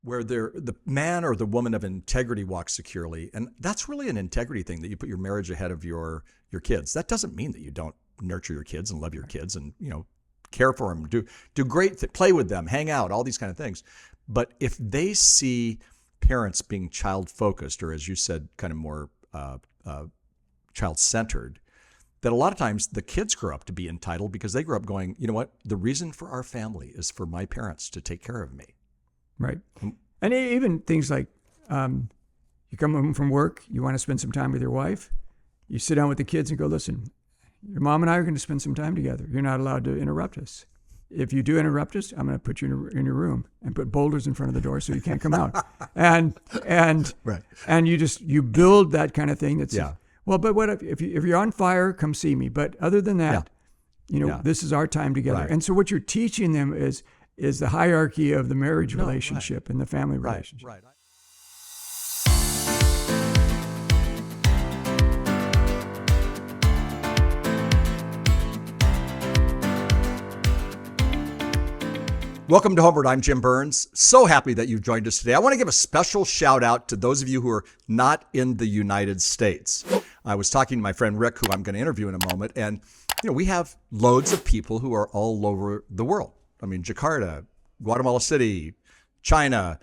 where the man or the woman of integrity walks securely. And that's really an integrity thing, that you put your marriage ahead of your kids. That doesn't mean that you don't nurture your kids and love your kids and, care for them, do great, play with them, hang out, all these kind of things. But if they see parents being child-focused, or as you said, kind of more child-centered, that a lot of times the kids grow up to be entitled because they grow up going, you know what, the reason for our family is for my parents to take care of me. Right. And even things like you come home from work, you want to spend some time with your wife, you sit down with the kids and go, listen, your mom and I are going to spend some time together. You're not allowed to interrupt us. If you do interrupt us, I'm going to put you in your room and put boulders in front of the door so you can't come out. and right. And you build that kind of thing. That's yeah. Well, but what if you're on fire, come see me. But other than that, this is our time together. Right. And so what you're teaching them is the hierarchy of the marriage relationship and the family relationship. Right. Welcome to HomeWord. I'm Jim Burns. So happy that you've joined us today. I want to give a special shout out to those of you who are not in the United States. I was talking to my friend Rick, who I'm going to interview in a moment, and we have loads of people who are all over the world. I mean, Jakarta, Guatemala City, China,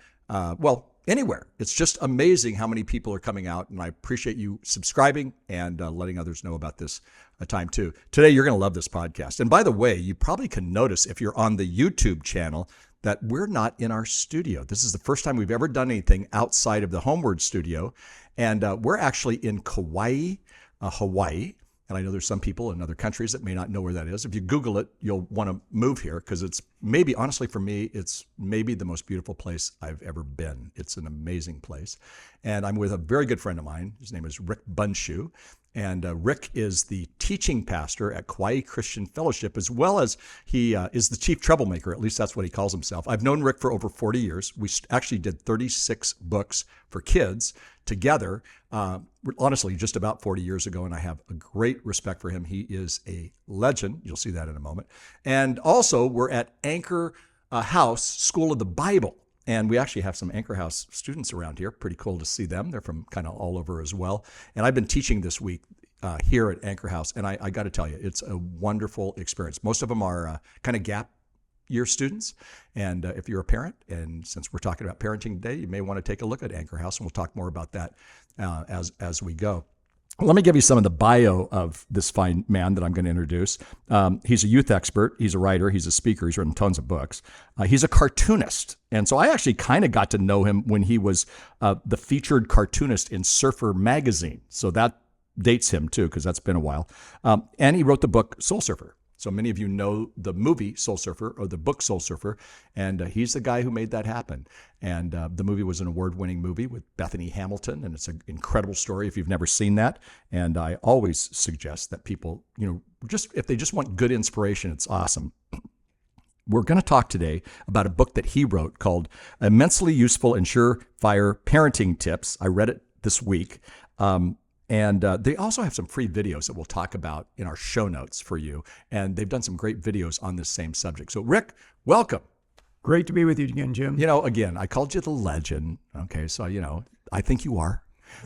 anywhere. It's just amazing how many people are coming out, and I appreciate you subscribing and letting others know about this time too. Today, you're going to love this podcast. And by the way, you probably can notice if you're on the YouTube channel that we're not in our studio. This is the first time we've ever done anything outside of the HomeWord studio, and we're actually in Kauai, Hawaii. And I know there's some people in other countries that may not know where that is. If you Google it, you'll want to move here because it's maybe, honestly, for me, it's maybe the most beautiful place I've ever been. It's an amazing place. And I'm with a very good friend of mine. His name is Rick Bundschuh. And Rick is the teaching pastor at Kauai Christian Fellowship, as well as he is the chief troublemaker. At least that's what he calls himself. I've known Rick for over 40 years. We actually did 36 books for kids together, honestly, just about 40 years ago, and I have a great respect for him. He is a legend. You'll see that in a moment. And also, we're at Anchor House School of the Bible, and we actually have some Anchor House students around here. Pretty cool to see them. They're from kind of all over as well. And I've been teaching this week here at Anchor House, and I got to tell you, it's a wonderful experience. Most of them are kind of gap year students. And if you're a parent, and since we're talking about parenting today, you may want to take a look at Anchor House, and we'll talk more about that as we go. Let me give you some of the bio of this fine man that I'm going to introduce. He's a youth expert. He's a writer. He's a speaker. He's written tons of books. He's a cartoonist. And so I actually kind of got to know him when he was the featured cartoonist in Surfer magazine. So that dates him too, because that's been a while. And he wrote the book Soul Surfer. So many of you know the movie Soul Surfer or the book Soul Surfer, and he's the guy who made that happen. And the movie was an award-winning movie with Bethany Hamilton, and it's an incredible story if you've never seen that. And I always suggest that people, just if they just want good inspiration, it's awesome. We're going to talk today about a book that he wrote called Immensely Useful and Surefire Parenting Tips. I read it this week. And they also have some free videos that we'll talk about in our show notes for you. And they've done some great videos on this same subject. So, Rick, welcome. Great to be with you again, Jim. Again, I called you the legend. Okay, so, I think you are.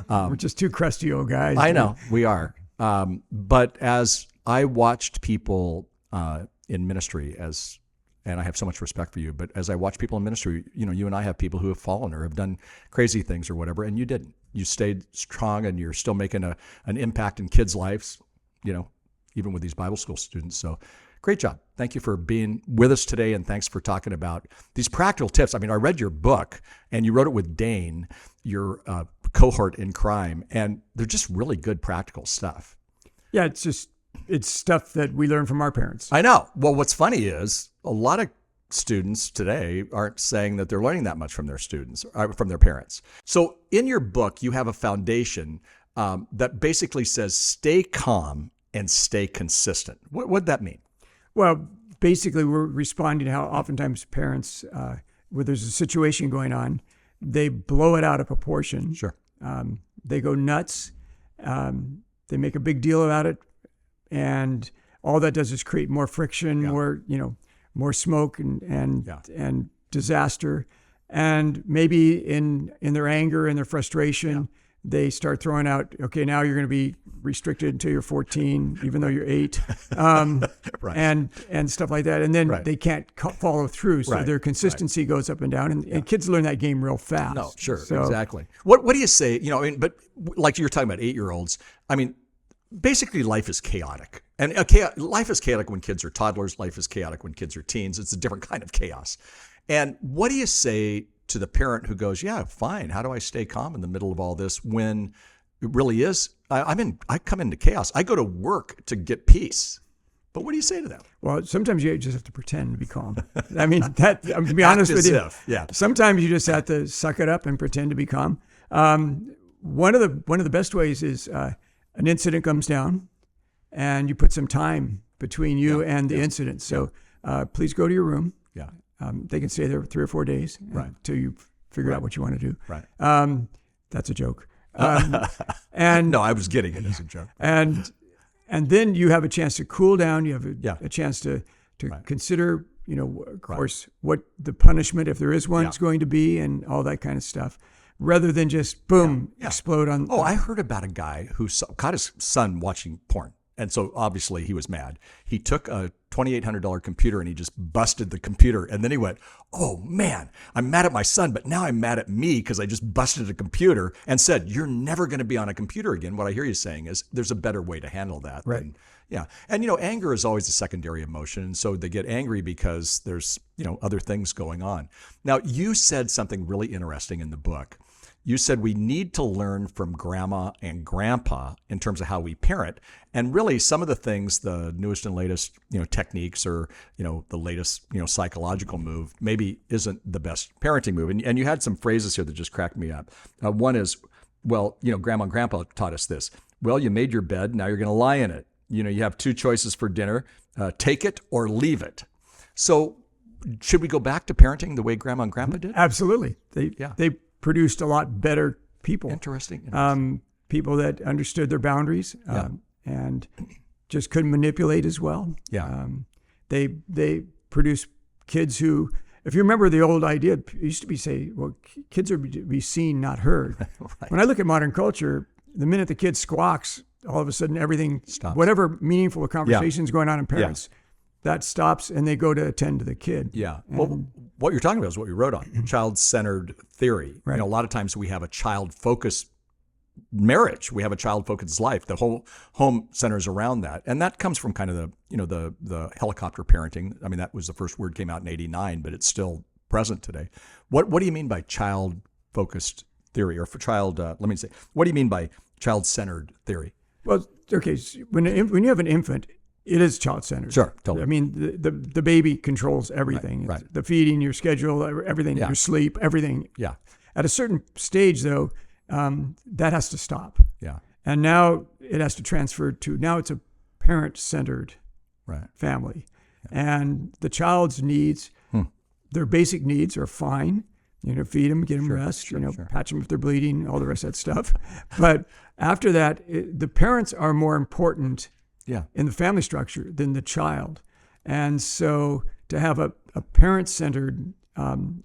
We're just two crusty old guys. I know, we are. But as I watched people in ministry, and I have so much respect for you, but as I watch people in ministry, you and I have people who have fallen or have done crazy things or whatever, and you didn't. You stayed strong, and you're still making an impact in kids' lives, even with these Bible school students. So great job. Thank you for being with us today, and thanks for talking about these practical tips. I mean, I read your book, and you wrote it with Dane, your cohort in crime, and they're just really good practical stuff. Yeah, it's stuff that we learned from our parents. I know. Well, what's funny is a lot of students today aren't saying that they're learning that much from their students, from their parents. So in your book, you have a foundation that basically says stay calm and stay consistent. What'd that mean? Well, basically, we're responding to how oftentimes parents, where there's a situation going on, they blow it out of proportion. Sure. They go nuts. They make a big deal about it. And all that does is create more friction, more smoke and disaster. And maybe in their anger and their frustration, they start throwing out, okay, now you're going to be restricted until you're 14, even though you're 8, Right. and stuff like that. And then Right. they can't follow through. So Right. their consistency goes up and down. And kids learn that game real fast. No, sure, So, exactly. What do you say? I mean, but like you're talking about 8-year-olds. I mean, basically, life is chaotic, and life is chaotic when kids are toddlers. Life is chaotic when kids are teens. It's a different kind of chaos. And what do you say to the parent who goes, "Yeah, fine. How do I stay calm in the middle of all this when it really is? I come into chaos. I go to work to get peace." But what do you say to them? Well, sometimes you just have to pretend to be calm. I mean, to be honest with you, sometimes you just have to suck it up and pretend to be calm. One of the best ways is an incident comes down, and you put some time between you and the incident. So please go to your room. Yeah. They can stay there 3 or 4 days until you figure out what you want to do. Right. That's a joke. And No, I was getting it as a joke. And then you have a chance to cool down. You have a chance to consider, of course, what the punishment, if there is one, is going to be, and all that kind of stuff, rather than just boom, explode on. Oh, I heard about a guy who caught his son watching porn. And so obviously he was mad. He took a $2,800 computer and he just busted the computer. And then he went, "Oh man, I'm mad at my son, but now I'm mad at me because I just busted a computer," and said, "You're never going to be on a computer again." What I hear you saying is there's a better way to handle that. Right. And anger is always a secondary emotion. And so they get angry because there's, other things going on. Now, you said something really interesting in the book. You said we need to learn from grandma and grandpa in terms of how we parent. And really some of the things, the newest and latest, techniques or, the latest, psychological move maybe isn't the best parenting move. And you had some phrases here that just cracked me up. One is, well, grandma and grandpa taught us this. Well, you made your bed. Now you're going to lie in it. You have 2 choices for dinner, take it or leave it. So should we go back to parenting the way grandma and grandpa did? Absolutely. They produced a lot better people. Interesting. People that understood their boundaries and just couldn't manipulate as well. Yeah. They produced kids who, if you remember the old idea, it used to be kids are to be seen, not heard. Right. When I look at modern culture, the minute the kid squawks, all of a sudden everything stops. Whatever meaningful conversation is going on in parents, that stops and they go to attend to the kid. Yeah. Well, what you're talking about is what we wrote on, child-centered theory. Right. A lot of times we have a child-focused marriage. We have a child-focused life. The whole home centers around that. And that comes from kind of the helicopter parenting. I mean, that was the first word came out in 1989, but it's still present today. What do you mean by child-focused theory? Or what do you mean by child-centered theory? Well, okay, so when you have an infant, it is child-centered. Sure, totally. I mean, the baby controls everything. Right. The feeding, your schedule, everything, your sleep, everything. Yeah. At a certain stage, though, that has to stop. Yeah. And now it has to transfer to, now it's a parent-centered family. Yeah. And the child's needs, their basic needs are fine. Feed them, get them rest, patch them if they're bleeding, all the rest of that stuff. But after that, the parents are more important in the family structure than the child. And so to have a parent-centered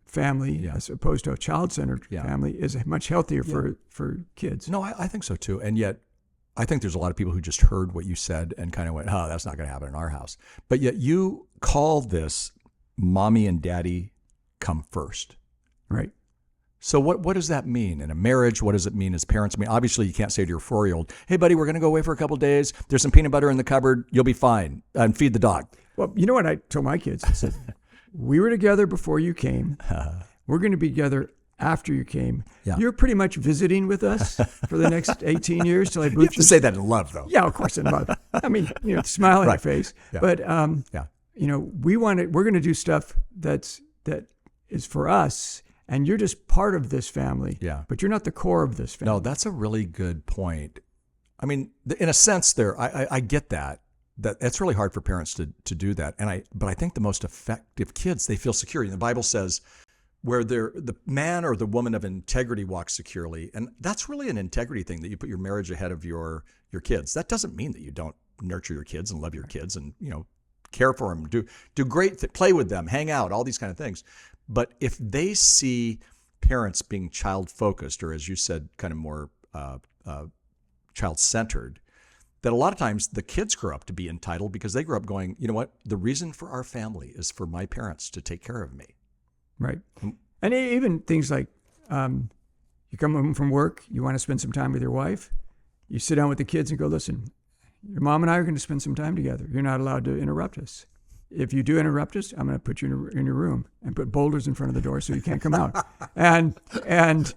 family as opposed to a child-centered family is much healthier for kids. No, I think so too. And yet I think there's a lot of people who just heard what you said and kind of went, "Oh, that's not going to happen in our house." But yet you call this mommy and daddy come first. Right. So what does that mean in a marriage? What does it mean as parents? I mean, obviously you can't say to your 4-year-old, "Hey, buddy, we're going to go away for a couple of days. There's some peanut butter in the cupboard. You'll be fine. And feed the dog." Well, you know what I told my kids? I said, we were together before you came. We're going to be together after you came. Yeah. You're pretty much visiting with us for the next 18 years till I boot you. You have to say that in love, though. Yeah, of course in love. I mean, smile on your face. Yeah. But we're going to do stuff that is for us. And you're just part of this family, but you're not the core of this family. No, that's a really good point. I mean, in a sense there, I get that. That's really hard for parents to do that. But I think the most effective kids, they feel secure. The Bible says where the man or the woman of integrity walks securely. And that's really an integrity thing, that you put your marriage ahead of your kids. That doesn't mean that you don't nurture your kids and love your kids and, care for them, do great, play with them, hang out, all these kind of things. But if they see parents being child-focused, or as you said, kind of more child-centered, that a lot of times the kids grow up to be entitled because they grow up going, you know what, the reason for our family is for my parents to take care of me. Right. And even things like you come home from work, you want to spend some time with your wife, you sit down with the kids and go, listen, your mom and I are going to spend some time together. You're not allowed to interrupt us. If you do interrupt us, I'm going to put you in your room and put boulders in front of the door so you can't come out. and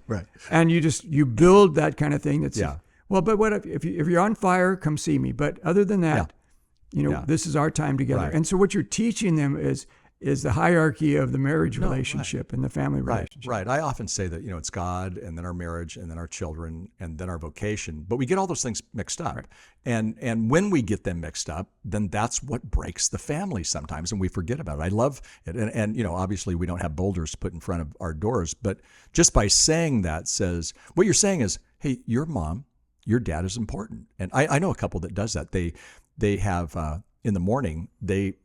right. and you build that kind of thing. That's Yeah. Well, but what if you're on fire, come see me. But other than that, this is our time together. Right. And so what you're teaching them is the hierarchy of the marriage relationship and the family relationship. Right. I often say that, it's God, and then our marriage, and then our children, and then our vocation. But we get all those things mixed up. Right. And when we get them mixed up, then that's what breaks the family sometimes, and we forget about it. I love it. And obviously we don't have boulders to put in front of our doors, but just by saying that says, what you're saying is, hey, your mom, your dad is important. And I know a couple that does that. They have... in the morning,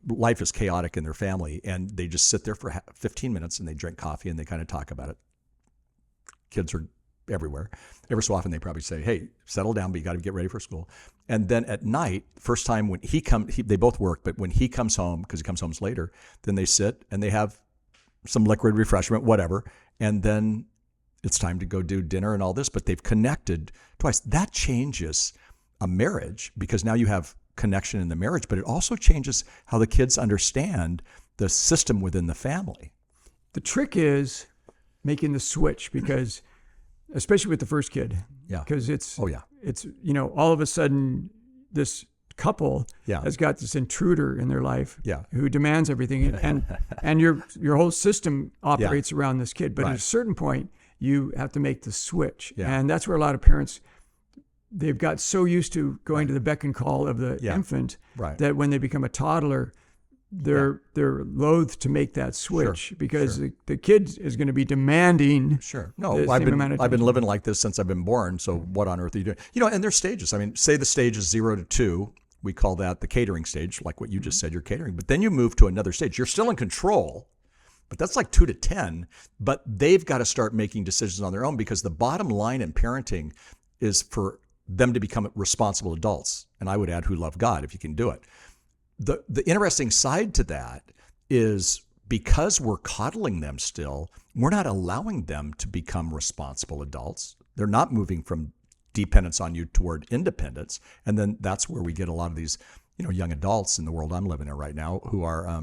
life is chaotic in their family, and they just sit there for 15 minutes and they drink coffee and they kind of talk about it. Kids are everywhere. Every so often they probably say, hey, settle down, but you got to get ready for school. And then at night, first time when they both work, but when he comes home, because he comes home later, then they sit and they have some liquid refreshment, whatever. And then it's time to go do dinner and all this, but they've connected twice. That changes a marriage, because now you have connection in the marriage, but it also changes how the kids understand the system within the family. The trick is making the switch, because especially with the first kid, because it's all of a sudden this couple has got this intruder in their life who demands everything, and your whole system operates around this kid. But at a certain point, you have to make the switch, and that's where a lot of parents, they've got so used to going to the beck and call of the infant that when they become a toddler, they're loath to make that switch, because the kid is going to be demanding. No, I've been living like this since I've been born. So what on earth are you doing? And there's stages. I mean, say the stage is 0 to 2. We call that the catering stage, like what you just said, you're catering. But then you move to another stage. You're still in control, but that's like 2 to 10. But they've got to start making decisions on their own, because the bottom line in parenting is for them to become responsible adults. And I would add, who love God, if you can do it. The interesting side to that is, because we're coddling them still, we're not allowing them to become responsible adults. They're not moving from dependence on you toward independence. And then that's where we get a lot of these, young adults in the world I'm living in right now who are,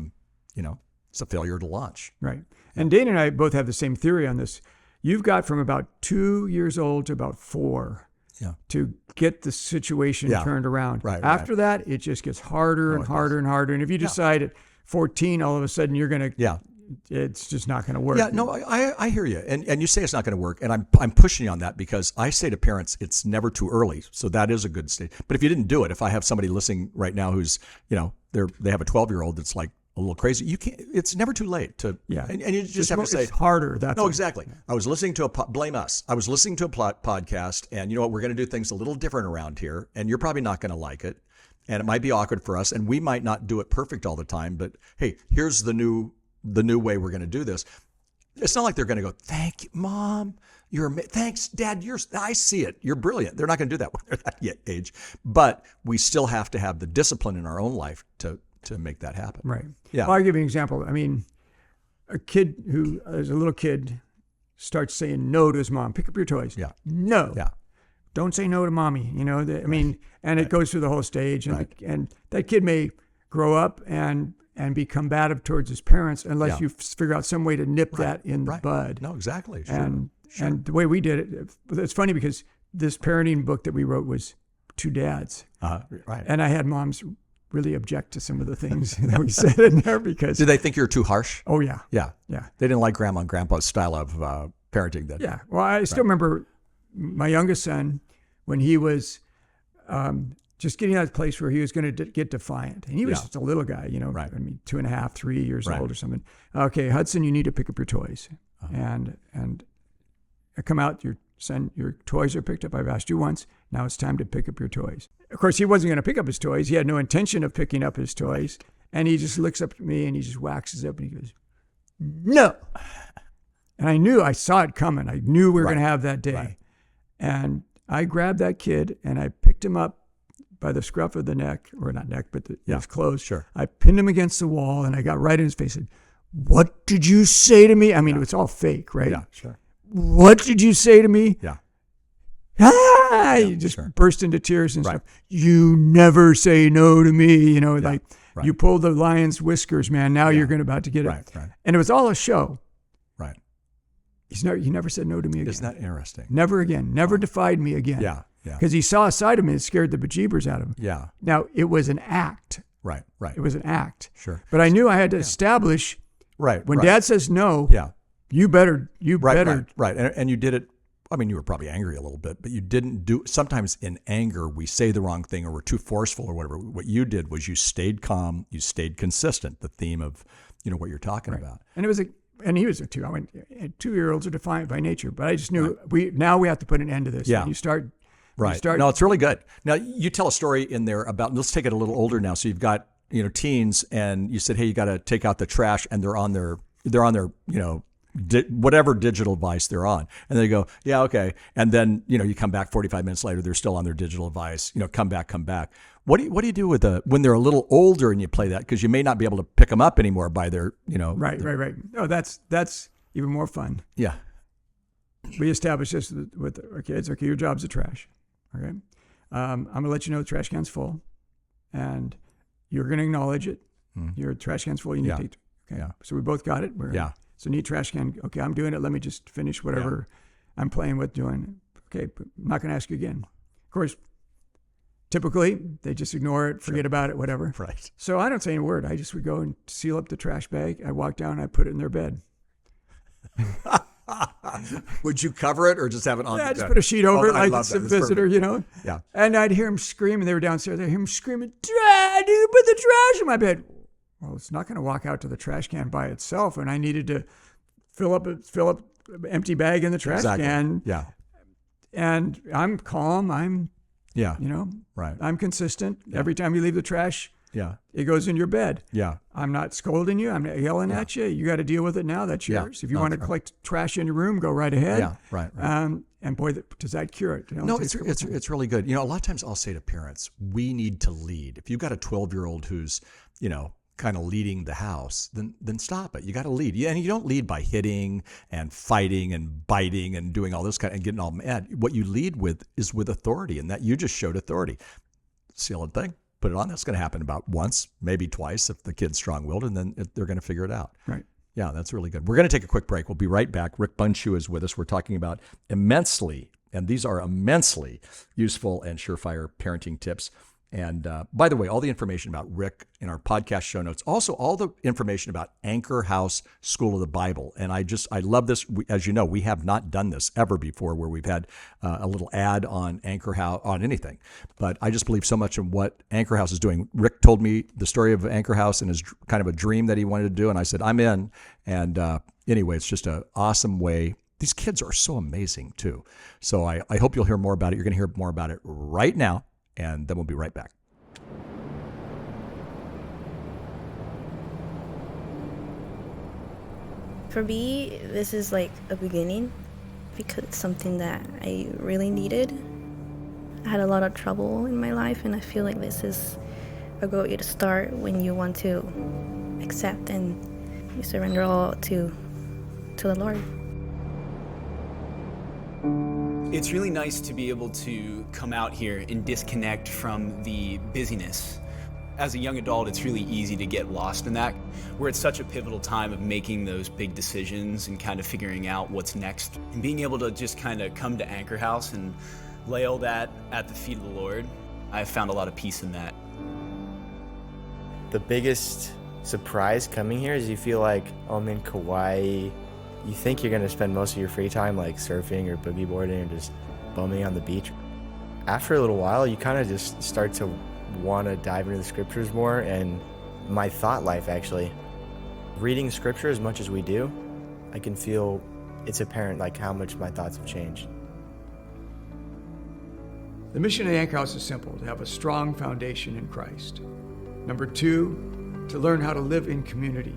it's a failure to launch. Right. And Dana and I both have the same theory on this. You've got from about 2 years old to about 4 to get the situation turned around. After that, it just gets harder and harder and harder. And if you decide at 14, all of a sudden you're going to, it's just not going to work. I hear you. And you say it's not going to work. And I'm pushing you on that, because I say to parents, it's never too early. So that is a good stage. But if you didn't do it, if I have somebody listening right now who's, they have a 12-year-old that's like a little crazy, you can't, it's never too late to, and you just have to say, it's harder. Exactly. I was listening to blame us. I was listening to a podcast, and you know what, we're going to do things a little different around here, and you're probably not going to like it, and it might be awkward for us, and we might not do it perfect all the time, but hey, here's the new way we're going to do this. It's not like they're going to go, thank you, Mom. Thanks, Dad. I see it. You're brilliant. They're not going to do that when they're that age, but we still have to have the discipline in our own life to make that happen. Right. Yeah. Well, I'll give you an example. I mean, a kid who, as a little kid, starts saying no to his mom. Pick up your toys. Yeah. No. Yeah. Don't say no to mommy. And it goes through the whole stage. And that kid may grow up and be combative towards his parents unless you figure out some way to nip that in the bud. No, exactly. Sure. And the way we did it, it's funny because this parenting book that we wrote was 2 dads. Right. And I had moms really object to some of the things that we said in there, because... Did they think you were too harsh? Oh, yeah. Yeah. Yeah. They didn't like Grandma and Grandpa's style of parenting then. Yeah. Well, I still remember my youngest son, when he was just getting out of the place where he was going to get defiant. And he was just a little guy, 2.5, 3 years old or something. Okay, Hudson, you need to pick up your toys. And I come out, your toys are picked up. I've asked you once. Now it's time to pick up your toys. Of course, he wasn't going to pick up his toys. He had no intention of picking up his toys. And he just looks up at me and he just waxes up and he goes, "No." And I saw it coming. I knew we were going to have that day. Right. And I grabbed that kid and I picked him up by the scruff of the neck, or not neck, but his clothes. Sure. I pinned him against the wall and I got right in his face and said, "What did you say to me?" I mean, it was all fake, right? Yeah, sure. "What did you say to me?" Yeah. Ah! He just burst into tears and stuff. "You never say no to me." Like you pulled the lion's whiskers, man. Now you're about to get it. Right. And it was all a show. Right. He never said no to me again. Isn't that interesting? Never again. Never defied me again. Yeah. Because he saw a side of me that scared the bejeebers out of him. Yeah. Now, it was an act. Right. It was an act. Sure. But I knew I had to establish. Right. When Dad says no, you better. Right. And you did it. I mean, you were probably angry a little bit, but you didn't do. Sometimes in anger, we say the wrong thing or we're too forceful or whatever. What you did was you stayed calm, you stayed consistent. The theme of, what you're talking about. And it was and he was a 2. I mean, 2-year-olds are defiant by nature, but I just knew we have to put an end to this. Yeah. And you start. Right. No, it's really good. Now you tell a story in there about. Let's take it a little older now. So you've got teens, and you said, "Hey, you got to take out the trash," and they're on their whatever digital device they're on, and they go, "Yeah, okay," and then you come back 45 minutes later, they're still on their digital device. Come back. What do you do with when they're a little older and you play that, because you may not be able to pick them up anymore by their Right. No, that's even more fun. Yeah. We established this with our kids. Okay, your job's the trash. Okay, I'm gonna let you know the trash can's full, and you're gonna acknowledge it. Your trash can's full. You need to take. Okay. Yeah. So we both got it. So need trash can. Okay, I'm doing it. Let me just finish whatever I'm playing with doing. Okay, but I'm not gonna ask you again. Of course, typically they just ignore it, forget about it, whatever. Right. So I don't say a word. I just would go and seal up the trash bag. I walk down. I put it in their bed. Would you cover it or just have it on? Yeah, just put a sheet over it like it's a visitor, Yeah. And I'd hear him screaming. They were downstairs. I'd hear him screaming, "Dad, you put the trash in my bed." Well, it's not going to walk out to the trash can by itself, and I needed to fill up an empty bag in the trash can. Yeah. And I'm calm. I'm right. I'm consistent. Every time you leave the trash, it goes in your bed. Yeah. I'm not scolding you. I'm not yelling at you. You got to deal with it now. That's yours. If you want to collect trash in your room, go right ahead. Yeah. Right. And boy, does that cure it? No, it's really good. A lot of times I'll say to parents, we need to lead. If you've got a 12-year-old who's kind of leading the house, then stop it. You got to lead. And you don't lead by hitting and fighting and biting and doing all this and getting all mad. What you lead with is with authority, and that you just showed authority. Seal it thing. Put it on. That's going to happen about once, maybe twice if the kid's strong-willed, and then they're going to figure it out. Right. Yeah, that's really good. We're going to take a quick break. We'll be right back. Rick Bundschuh is with us. We're talking about immensely useful and surefire parenting tips. And by the way, all the information about Rick in our podcast show notes, also all the information about Anchor House School of the Bible. And I love this. As you know, we have not done this ever before where we've had a little ad on Anchor House on anything. But I just believe so much in what Anchor House is doing. Rick told me the story of Anchor House and his kind of a dream that he wanted to do. And I said, I'm in. And anyway, it's just an awesome way. These kids are so amazing too. So I hope you'll hear more about it. You're going to hear more about it right now. And then we'll be right back. For me, this is like a beginning because it's something that I really needed. I had a lot of trouble in my life, and I feel like this is a good way to start when you want to accept and you surrender all to the Lord. It's really nice to be able to come out here and disconnect from the busyness. As a young adult, it's really easy to get lost in that. We're at such a pivotal time of making those big decisions and kind of figuring out what's next. And being able to just kind of come to Anchor House and lay all that at the feet of the Lord, I've found a lot of peace in that. The biggest surprise coming here is you feel like, oh, I'm in Kauai. You think you're going to spend most of your free time like surfing or boogie boarding or just bumming on the beach. After a little while, you kind of just start to want to dive into the scriptures more, and my thought life actually. Reading scripture as much as we do, I can feel it's apparent like how much my thoughts have changed. The mission of the Anchor House is simple: to have a strong foundation in Christ. Number 2, to learn how to live in community.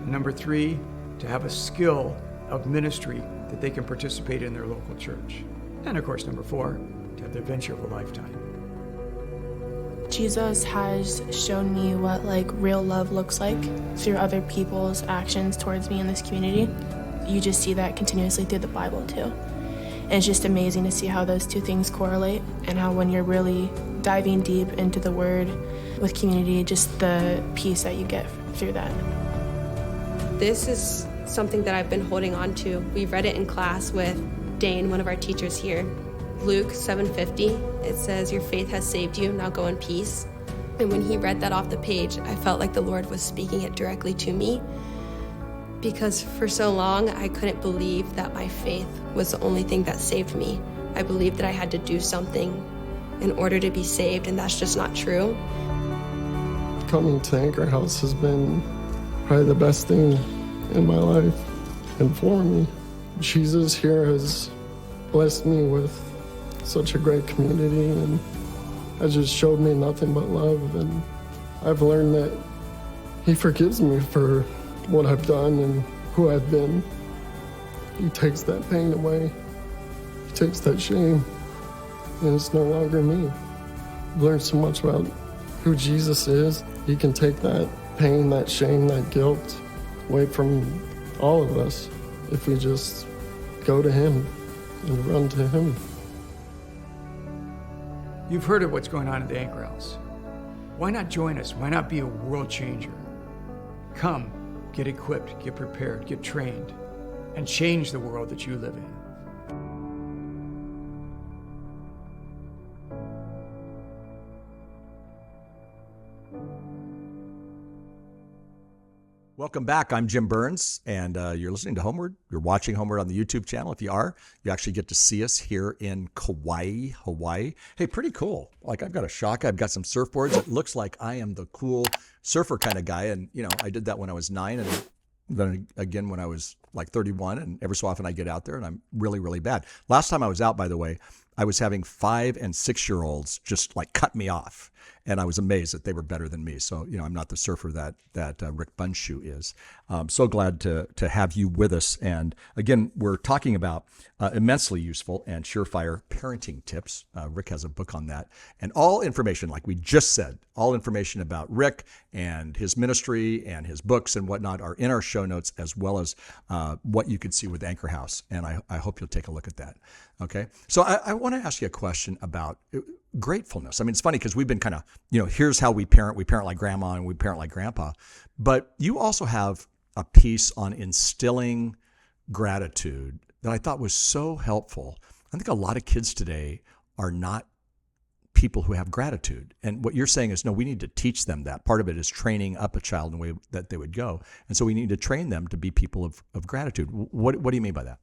Number 3, to have a skill of ministry that they can participate in their local church. And of course, number 4, to have the adventure of a lifetime. Jesus has shown me what real love looks like through other people's actions towards me in this community. You just see that continuously through the Bible too. And it's just amazing to see how those two things correlate, and how when you're really diving deep into the Word with community, just the peace that you get through that. This is something that I've been holding on to. We read it in class with Dane, one of our teachers here. Luke 7:50, it says, "Your faith has saved you, now go in peace." And when he read that off the page, I felt like the Lord was speaking it directly to me, because for so long I couldn't believe that my faith was the only thing that saved me. I believed that I had to do something in order to be saved, and that's just not true. Coming to Anchor House has been probably the best thing in my life and for me. Jesus here has blessed me with such a great community, and has just showed me nothing but love. And I've learned that he forgives me for what I've done and who I've been. He takes that pain away. He takes that shame, and it's no longer me. I've learned so much about who Jesus is. He can take that pain, that shame, that guilt away from all of us if we just go to him and run to him. You've heard of what's going on at the Anchor House. Why not join us? Why not be a world changer? Come, get equipped, get prepared, get trained, and change the world that you live in. Welcome back. I'm Jim Burns, and you're listening to HomeWord. You're watching HomeWord on the YouTube channel. If you are, you actually get to see us here in Kauai, Hawaii. Hey, pretty cool. I've got a shaka. I've got some surfboards. It looks like I am the cool surfer kind of guy. And, I did that when I was 9, and then again when I was 31. And every so often I get out there, and I'm really, really bad. Last time I was out, by the way, I was having 5- and 6-year-olds just cut me off. And I was amazed that they were better than me. So, I'm not the surfer that Rick Bundschuh is. So glad to have you with us. And again, we're talking about immensely useful and surefire parenting tips. Rick has a book on that. And all information, like we just said, all information about Rick and his ministry and his books and whatnot are in our show notes, as well as what you can see with Anchor House. And I hope you'll take a look at that. Okay. So I want to ask you a question about gratefulness. I mean, it's funny because we've been kind of, here's how we parent like grandma and we parent like grandpa. But you also have a piece on instilling gratitude that I thought was so helpful. I think a lot of kids today are not people who have gratitude. And what you're saying is, no, we need to teach them that. Part of it is training up a child in the way that they would go. And so we need to train them to be people of gratitude. What do you mean by that?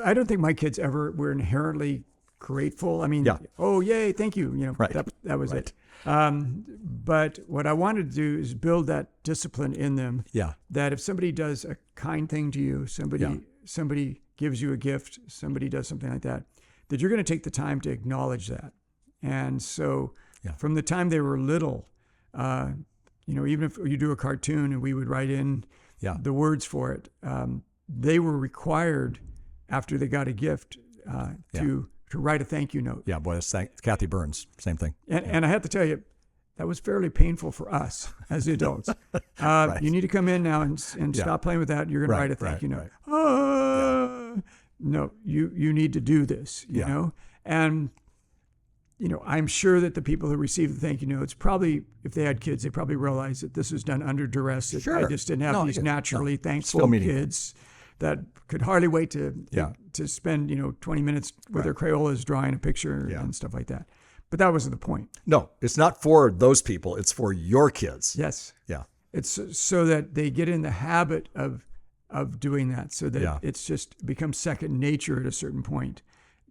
I don't think my kids ever were inherently grateful. I mean, oh, yay, thank you. Right. That was it. But what I wanted to do is build that discipline in them. Yeah. That if somebody does a kind thing to you, somebody gives you a gift, somebody does something like that, that you're going to take the time to acknowledge that. And so from the time they were little, even if you do a cartoon and we would write in the words for it, they were required after they got a gift to write a thank you note. Yeah, boy, that's Kathy Burns, same thing. And I have to tell you, that was fairly painful for us as adults. Right. You need to come in now and stop playing with that. You're going to write a thank you note. Right. No, you need to do this, you know? And, I'm sure that the people who received the thank you notes probably, if they had kids, they probably realized that this was done under duress. That I just didn't have these naturally thankful kids that could hardly wait to spend 20 minutes with their Crayolas drawing a picture and stuff like that. But that wasn't the point. No, it's not for those people. It's for your kids. Yes. Yeah. It's so that they get in the habit of doing that, so that it's just becomes second nature at a certain point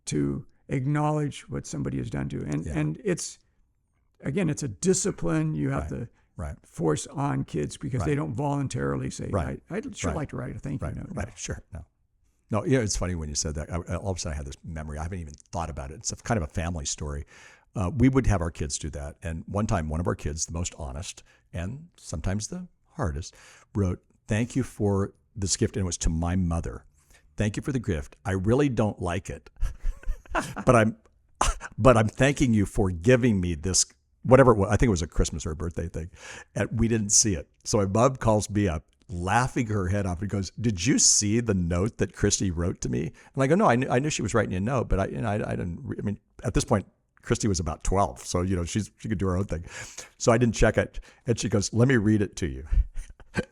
to acknowledge what somebody has done to you. And it's, again, it's a discipline you have to force on kids because they don't voluntarily say, I'd sure like to write a thank you note. Right, sure. No, it's funny when you said that. All of a sudden I had this memory. I haven't even thought about it. It's kind of a family story. We would have our kids do that. And one time, one of our kids, the most honest and sometimes the hardest, wrote, "Thank you for this gift." And it was to my mother. "Thank you for the gift. I really don't like it, but I'm thanking you for giving me this," whatever it was. I think it was a Christmas or a birthday thing. And we didn't see it. So my mom calls me up, laughing her head off, and goes, "Did you see the note that Christy wrote to me?" And I go, "No, I knew she was writing a note, but I didn't. I mean, at this point, Christy was about 12, so she could do her own thing. So I didn't check it." And she goes, "Let me read it to you."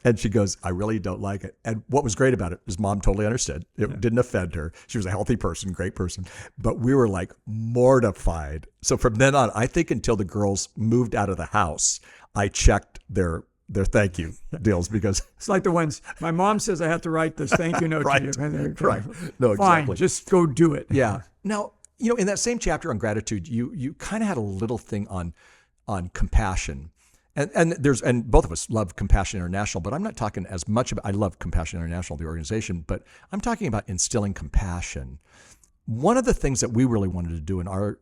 And she goes, "I really don't like it." And what was great about it is Mom totally understood. It didn't offend her. She was a healthy person, great person. But we were like mortified. So from then on, I think until the girls moved out of the house, I checked their thank you deals, because It's like the ones, my mom says I have to write this thank you note Right. to you. Right. No, Fine, exactly. just go do it. Yeah. Now, in that same chapter on gratitude, you kind of had a little thing on compassion. And both of us love Compassion International, but I'm not talking as much about, I love Compassion International, the organization, but I'm talking about instilling compassion. One of the things that we really wanted to do in our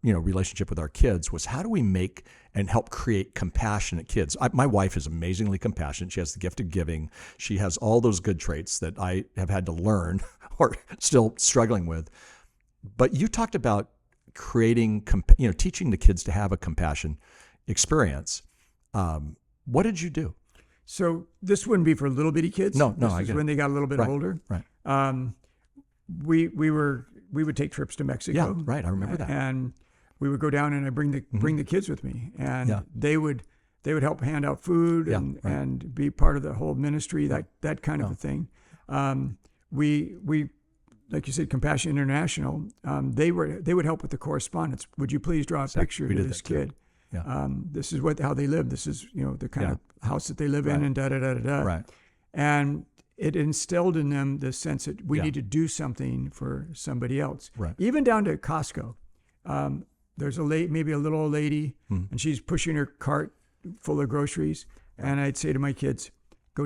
relationship with our kids was, how do we make and help create compassionate kids? My wife is amazingly compassionate. She has the gift of giving. She has all those good traits that I have had to learn or still struggling with. But you talked about creating, teaching the kids to have a compassion experience. What did you do? So this wouldn't be for little bitty kids. No, this I is get it. when they got a little bit Right, older. right. We would take trips to Mexico. Yeah, right. I remember that. And we would go down, and I bring the kids with me, and they would help hand out food and be part of the whole ministry, that kind of a thing. We like you said, Compassion International. They would help with the correspondence. Would you please draw a picture of this kid? Yeah. This is how they live. This is the kind of house that they live in, and da da da da da. Right. And it instilled in them the sense that we need to do something for somebody else. Right. Even down to Costco. There's maybe a little old lady, and she's pushing her cart full of groceries. And I'd say to my kids, go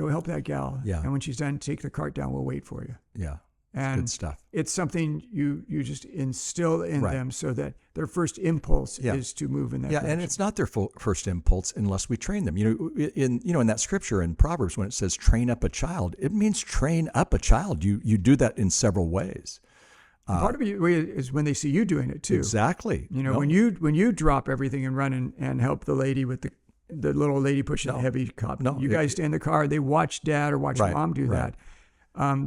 help that gal. Yeah. And when she's done, take the cart down. We'll wait for you. Yeah. And good stuff. It's something you just instill in Right. them, so that their first impulse is to move in that direction. And it's not their first impulse unless we train them. In that scripture in Proverbs, when it says train up a child, it means train up a child. You do that in several ways. Part of it is when they see you doing it too. Exactly. When you drop everything and run and help the lady with the little lady pushing the heavy cup. No, you guys stay in the car. They watch dad or watch mom do that.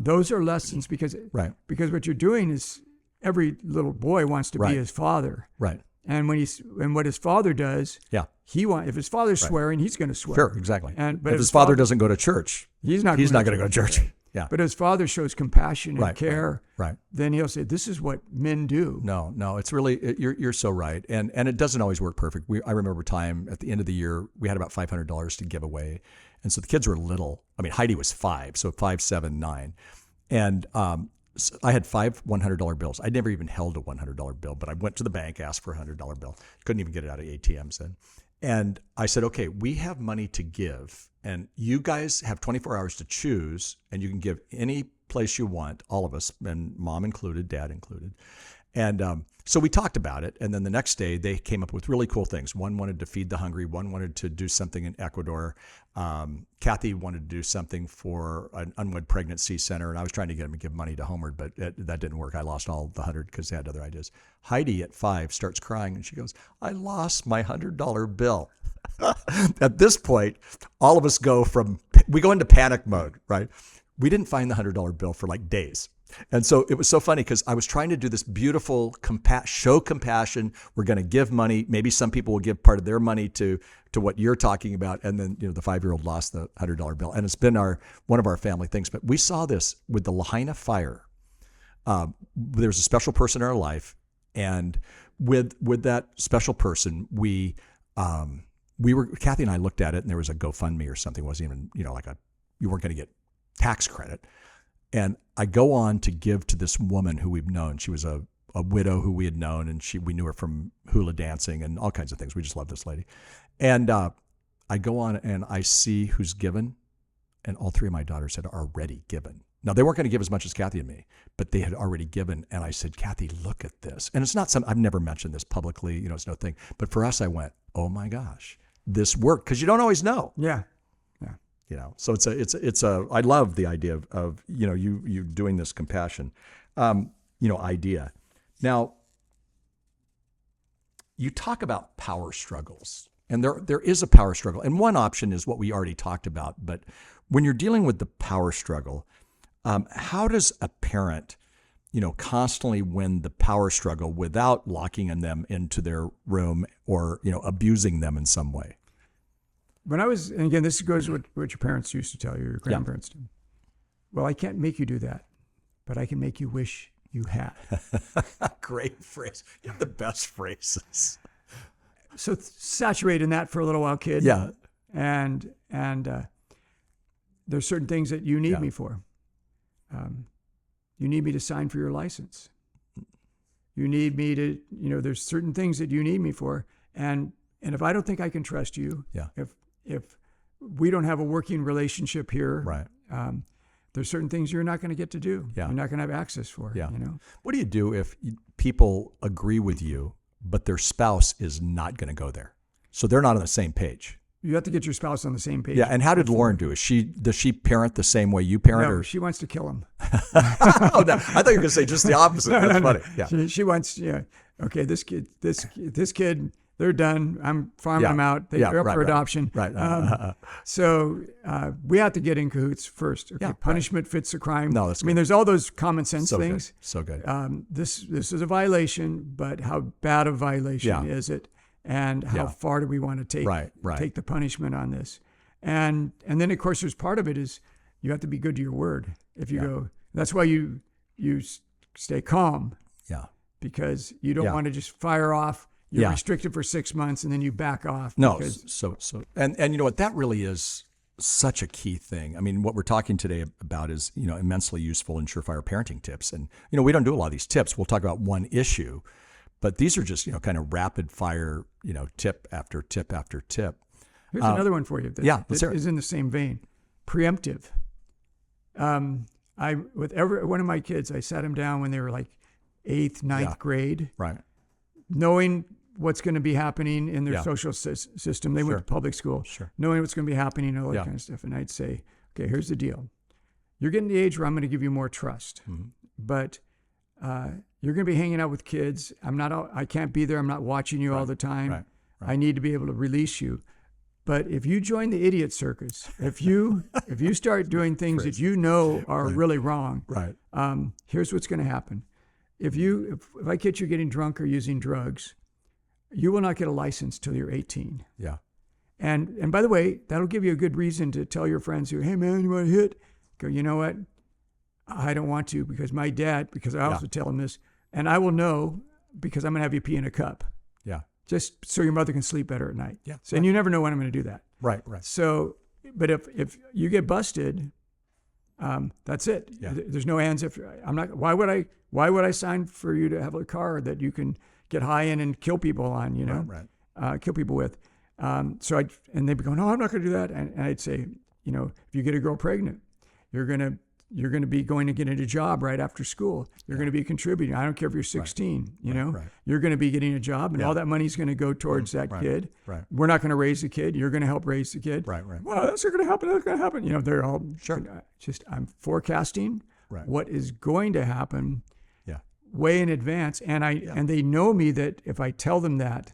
Those are lessons because what you're doing is, every little boy wants to be his father. Right. And what his father does, if his father's swearing, he's going to swear. Sure, exactly. But if his father doesn't go to church, he's not going to go to church. Yeah. But his father shows compassion and care. Right. Then he'll say, "This is what men do." No, it's really, you're so right. And it doesn't always work perfect. I remember a time at the end of the year, we had about $500 to give away. And so the kids were little. I mean, Heidi was 5, so 5, 7, 9. And so I had 5 $100 bills. I'd never even held a $100 bill, but I went to the bank, asked for a $100 bill. Couldn't even get it out of ATMs then. And I said, okay, we have money to give, and you guys have 24 hours to choose, and you can give any place you want, all of us, and mom included, dad included. And so we talked about it, and then the next day they came up with really cool things. One wanted to feed the hungry. One wanted to do something in Ecuador. Kathy wanted to do something for an unwed pregnancy center, and I was trying to get them to give money to HomeWord, but that didn't work. I lost all the 100 because they had other ideas. Heidi at 5 starts crying, and she goes, "I lost my $100 bill." At this point, all of us go into panic mode, right? We didn't find the $100 bill for like days. And so it was so funny because I was trying to do this beautiful show compassion. We're going to give money. Maybe some people will give part of their money to what you're talking about. And then, the 5-year-old lost the $100 bill. And it's been one of our family things. But we saw this with the Lahaina fire. There was a special person in our life. And with that special person, Kathy and I looked at it, and there was a GoFundMe or something. It wasn't even, you weren't going to get tax credit. And I go on to give to this woman who we've known. She was a widow who we had known, and we knew her from hula dancing and all kinds of things. We just love this lady. And I go on and I see who's given, and all 3 of my daughters had already given. Now, they weren't going to give as much as Kathy and me, but they had already given. And I said, Kathy, look at this. And it's not I've never mentioned this publicly, it's no thing. But for us, I went, oh my gosh, this worked. Because you don't always know. Yeah. So I love the idea of you doing this compassion, idea. Now, you talk about power struggles, and there is a power struggle. And one option is what we already talked about. But when you're dealing with the power struggle, how does a parent, constantly win the power struggle without locking them into their room or, abusing them in some way? And again, this goes with what your parents used to tell you, your grandparents did. Well, I can't make you do that, but I can make you wish you had. Great phrase. You have the best phrases. So saturate in that for a little while, kid. Yeah. And there's certain things that you need me for. You need me to sign for your license. You need me to, there's certain things that you need me for. And if I don't think I can trust you, if we don't have a working relationship here, right. There's certain things you're not going to get to do. Yeah. You're not going to have access for. Yeah. What do you do if people agree with you, but their spouse is not going to go there? So they're not on the same page. You have to get your spouse on the same page. Yeah. And how did Lauren do? Does she parent the same way you parent? No, or? She wants to kill him. Oh, no. I thought you were going to say just the opposite. No, That's no, funny. No. Yeah. She wants, okay, this kid, they're done. I'm farming them out. They're up for adoption. Right. So we have to get in cahoots first. Okay, punishment fits the crime. No, that's good. there's all those common sense things. Good. So good. This is a violation, but how bad a violation is it? And how far do we want to take the punishment on this? And then, of course, there's part of it is you have to be good to your word. If you go, that's why you stay calm. Yeah. Because you don't want to just fire off. You're restricted for 6 months and then you back off. No, and you know what, that really is such a key thing. I mean, what we're talking today about is, immensely useful and surefire parenting tips. And, we don't do a lot of these tips. We'll talk about one issue, but these are just, kind of rapid fire, tip after tip after tip. Here's another one for you. That is in the same vein. Preemptive. With every one of my kids, I sat them down when they were like 8th, 9th grade. Right. Knowing what's going to be happening in their social system. They went to public school. Sure. Knowing what's going to be happening and all that kind of stuff. And I'd say, okay, here's the deal. You're getting the age where I'm going to give you more trust. Mm-hmm. But you're going to be hanging out with kids. I can't be there. I'm not watching you all the time. Right. I need to be able to release you. But if you join the idiot circus, if you start doing things that are really wrong, here's what's going to happen. If I catch you getting drunk or using drugs, you will not get a license till you're 18. Yeah. And by the way, that'll give you a good reason to tell your friends who, hey man, you want to hit? Go, you know what? I don't want to because my dad, because I also tell him this, and I will know because I'm going to have you pee in a cup. Yeah. Just so your mother can sleep better at night. Yeah. So, and you never know when I'm going to do that. Right. So, but if you get busted, that's it. Yeah. There's no ands if I'm not. Why would I sign for you to have a car that you can get high in and kill people on? Kill people with. And they'd be going, no, I'm not going to do that. And I'd say, if you get a girl pregnant, you're going to be going to get a job right after school. You're going to be contributing. I don't care if you're 16, you're going to be getting a job and all that money's going to go towards that kid. Right. We're not going to raise the kid. You're going to help raise the kid. Right. Well, that's not going to happen. That's going to happen. They're all I'm forecasting what is going to happen way in advance. And they know me that if I tell them that,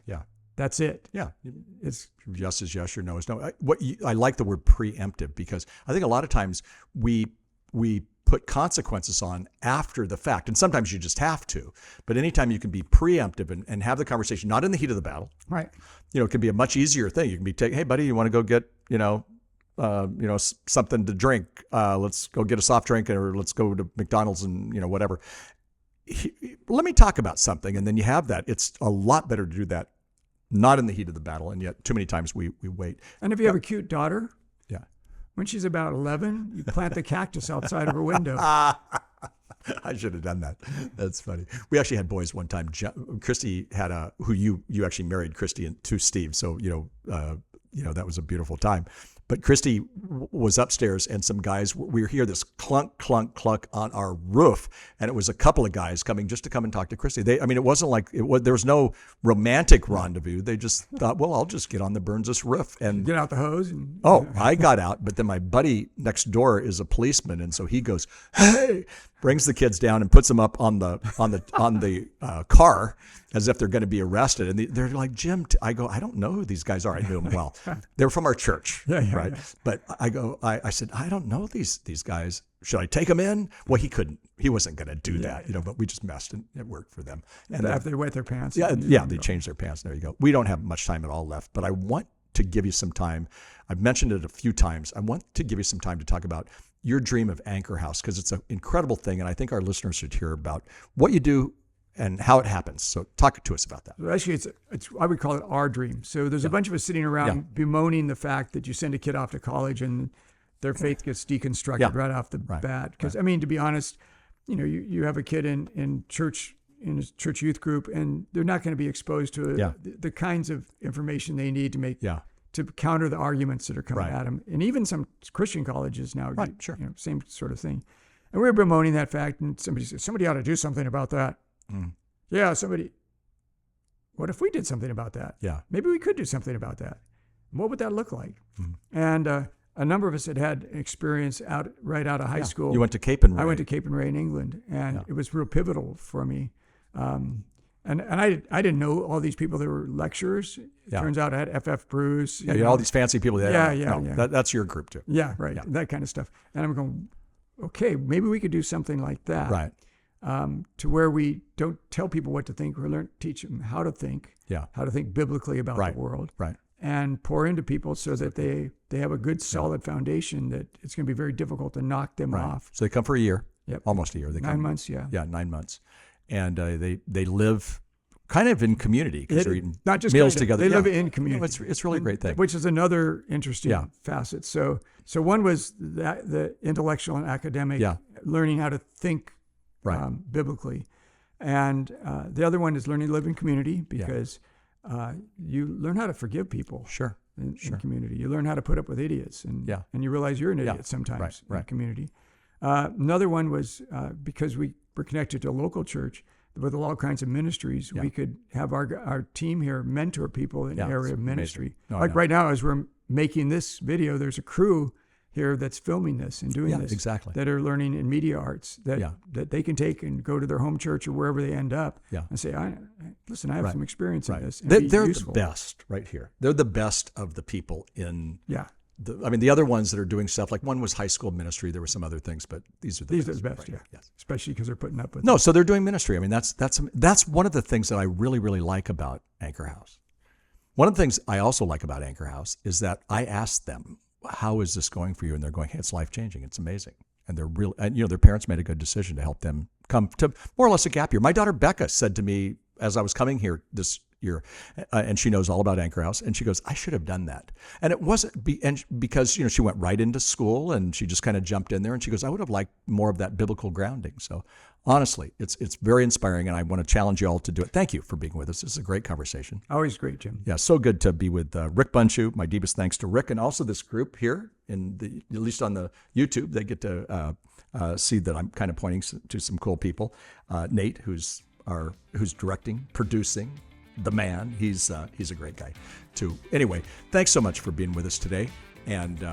that's it. Yeah. It's yes is yes or no is no. I like the word preemptive because I think a lot of times we put consequences on after the fact. And sometimes you just have to. But anytime you can be preemptive and have the conversation, not in the heat of the battle. Right. It can be a much easier thing. You can be hey buddy, you want to go get, something to drink. Let's go get a soft drink or let's go to McDonald's and, whatever. Let me talk about something. And then you have that. It's a lot better to do that, not in the heat of the battle. And yet too many times we wait. And if you have a cute daughter, when she's about 11, you plant the cactus outside of her window. I should have done that. That's funny. We actually had boys one time. Christy had who you actually married Christy to Steve. So, that was a beautiful time. But Christy was upstairs, and some guys, we hear this clunk, clunk, clunk on our roof, and it was a couple of guys coming just to come and talk to Christy. It wasn't like there was no romantic rendezvous. They just thought, well, I'll just get on the Burns' roof and Get out the hose. I got out, but then my buddy next door is a policeman, and so he goes, "Hey!" brings the kids down and puts them up on the car as if they're going to be arrested. And they're like, "Jim," I go, "I don't know who these guys are." I knew them well. They're from our church, right? Yeah. But I said, "I don't know these guys. Should I take them in?" Well, he couldn't. He wasn't going to do that, but we just messed, and it worked for them. And after they wet their pants. They changed their pants. There you go. We don't have much time at all left, but I want to give you some time. I've mentioned it a few times. I want to give you some time to talk about your dream of Anchor House, because it's an incredible thing, and I think our listeners should hear about what you do and how it happens. So talk to us about that. Well, actually, it's I would call it our dream. So there's a bunch of us sitting around bemoaning the fact that you send a kid off to college and their faith gets deconstructed right off the bat. Because I mean, to be honest, you have a kid in church, in a church youth group, and they're not going to be exposed to the kinds of information they need to make to counter the arguments that are coming at them. And even some Christian colleges now, same sort of thing. And we were bemoaning that fact, and somebody said, somebody ought to do something about that. Yeah, what if we did something about that? Yeah. Maybe we could do something about that. What would that look like? And a number of us had experience right out of high school. You went to Cape and Ray. I went to Cape and Ray in England, and it was real pivotal for me. And I didn't know all these people that were lecturers. It turns out I had F.F. Bruce. You all these fancy people. That's your group too. Yeah, right. Yeah. That kind of stuff. And I'm going, okay, maybe we could do something like that. Right. To where we don't tell people what to think. We teach them how to think. Yeah. How to think biblically about the world. Right. And pour into people so that they have a good, solid foundation that it's going to be very difficult to knock them off. So they come for a year. Yep. Almost a year. They 9 months. Yeah. Yeah, 9 months. And they live kind of in community because they're eating not just meals together. They live in community. It's really a great thing. Which is another interesting facet. So one was the intellectual and academic learning how to think biblically. And the other one is learning to live in community because you learn how to forgive people. Sure. In community. You learn how to put up with idiots and you realize you're an idiot sometimes in community. Another one was because we were connected to a local church with all kinds of ministries, we could have our team here mentor people in the area of ministry. Right now, as we're making this video, there's a crew here that's filming this and doing this that are learning in media arts that they can take and go to their home church or wherever they end up and say, listen, I have some experience in this. They're the best right here. They're the best of the people in the other ones that are doing stuff, like one was high school ministry. There were some other things, but these are the best. Right? Yes. Especially because they're putting up with it. So they're doing ministry. I mean, that's one of the things that I really, really like about Anchor House. One of the things I also like about Anchor House is that I ask them, how is this going for you? And they're going, hey, it's life-changing. It's amazing. And they're real. And, their parents made a good decision to help them come to more or less a gap year. My daughter Becca said to me as I was coming here this year, and she knows all about Anchor House, and she goes, I should have done that. And it wasn't because she went right into school and she just kind of jumped in there, and she goes, I would have liked more of that biblical grounding. So honestly, it's very inspiring, and I want to challenge you all to do it. Thank you for being with us. This is a great conversation. Always great, Jim. Yeah, so good to be with Rick Bundschuh. My deepest thanks to Rick, and also this group here, at least on the YouTube, they get to see that I'm kind of pointing to some cool people. Nate, who's directing, producing, the man. He's a great guy too. Anyway, thanks so much for being with us today, and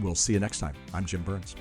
we'll see you next time. I'm Jim Burns.